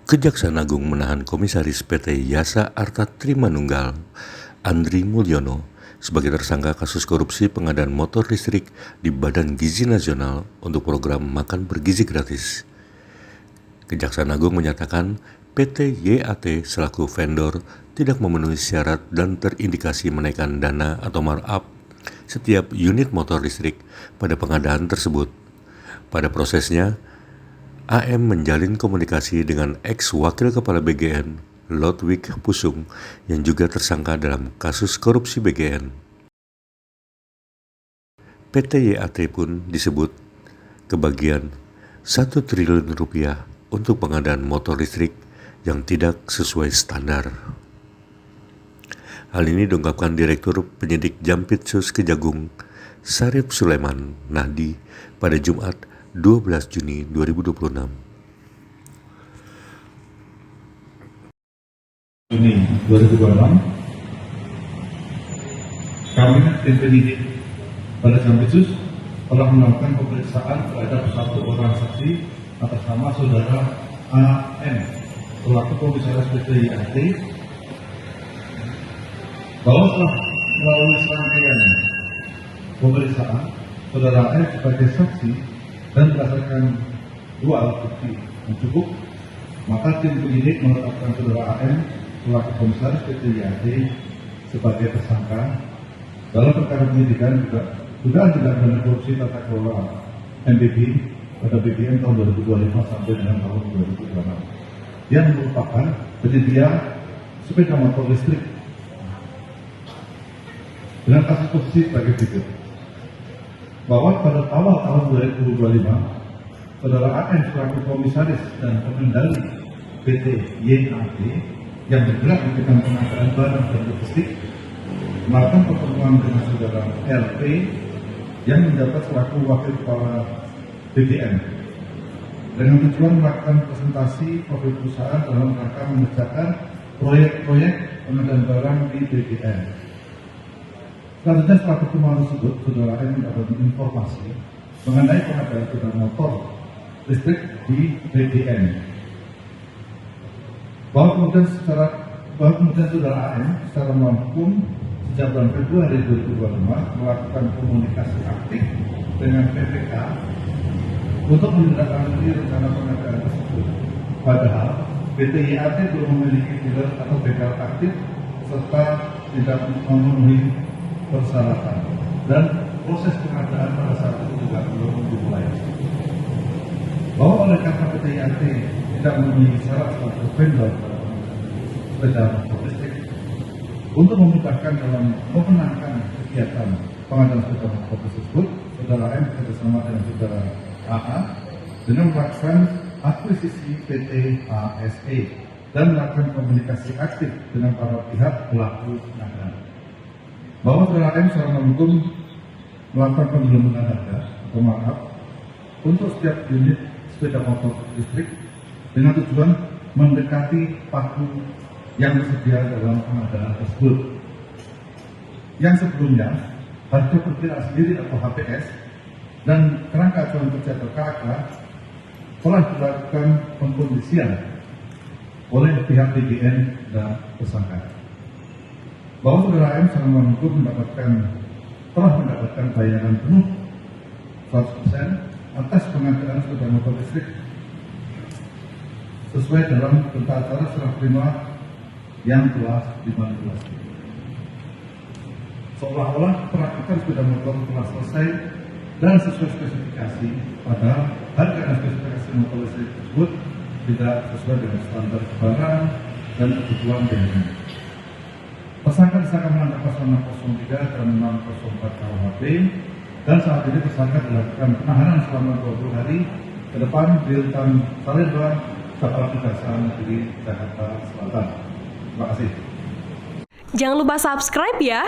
Kejaksaan Agung menahan Komisaris PT Yasa Arta Trimanunggal, Andri Mulyono, sebagai tersangka kasus korupsi pengadaan motor listrik di Badan Gizi Nasional untuk program makan bergizi gratis. Kejaksaan Agung menyatakan PT YAT selaku vendor tidak memenuhi syarat dan terindikasi menaikkan dana atau markup setiap unit motor listrik pada pengadaan tersebut. Pada prosesnya, AM menjalin komunikasi dengan ex-wakil kepala BGN, Lodwig Pusung, yang juga tersangka dalam kasus korupsi BGN. PT YAT pun disebut kebagian 1 triliun rupiah untuk pengadaan motor listrik yang tidak sesuai standar. Hal ini diungkapkan Direktur Penyidik Jampitsus Kejagung, Sarip Sulaiman Nahdi pada Jumat 12 Juni 2026. Juni 2026, kami tim penyidik pada Jampitsus telah melakukan pemeriksaan terhadap 1 orang saksi atas nama saudara AM selaku Komisaris PT YAT, bahwa telah melalui serangkaian pemeriksaan saudara AM sebagai saksi dan berdasarkan 2 alat bukti yang cukup, maka tim penyidik menetapkan saudara AM selaku Komisaris PT YAT sebagai tersangka dalam perkara penyidikan dugaan tindak pidana korupsi tata kelola MBB pada BBM tahun 2025 sampai dengan tahun 2026 yang merupakan penyedia sepeda motor listrik dengan kasus posisi sebagai berikut. Bahwa pada awal tahun 2025, saudara AM selaku Komisaris dan pengendali PT YAT yang bergerak di bidang pengadaan barang dan logistik melakukan pertemuan dengan saudara LP yang menjabat selaku Wakil Kepala BBM dengan tujuan melakukan presentasi profil perusahaan dalam rangka mengerjakan proyek-proyek pengadaan barang di BBM. Selanjutnya setelah pertemuan tersebut, saudara M mendapatkan informasi mengenai pengadaan sepeda motor listrik di BBM. Bahwa kemudian saudara AM secara langsung sejak bulan Februari 2025 melakukan komunikasi aktif dengan PPK untuk menindaklanjuti rencana pengadaan tersebut. Padahal PT YAT belum memiliki dealer atau bengkel aktif serta tidak memenuhi persyaratan dan proses pengadaan pada saat itu juga belum dimulai. Bahwa oleh karena PT YAT tidak memenuhi syarat sebagai vendor sepeda motor listrik untuk memudahkan dalam memenangkan kegiatan pengadaan sepeda motor tersebut, saudara M bersama dengan saudara AA dengan melakukan akuisisi PT ASE dan melakukan komunikasi aktif dengan para pihak pelaku pengadaan. Bahwa saudara M secara langsung melakukan penggelembungan harga atau markup untuk setiap unit sepeda motor listrik dengan tujuan mendekati paku yang tersedia dalam pengadaan tersebut. Yang sebelumnya harga perkiraan sendiri atau HPS dan kerangka acuan kerja atau KAK telah dilakukan pengkondisian oleh pihak BGN dan tersangka. Bahwa saudara M secara langsung telah mendapatkan bayaran penuh 100% atas pengadaan sepeda motor listrik sesuai dalam berita acara serah terima yang telah dimanipulasi. Seolah-olah perakitan sepeda motor telah selesai dan sesuai spesifikasi, padahal harga dan spesifikasi motor listrik tersebut tidak sesuai dengan standar barang dan kebutuhan BNN. Tersangka disangka melanggar pasal 603 dan 604 KUHP dan saat ini tersangka dilakukan penahanan selama 20 hari ke depan di rutan Salemba, Cabang Kejaksaan Negeri Jakarta Selatan. Terima kasih. Jangan lupa subscribe ya.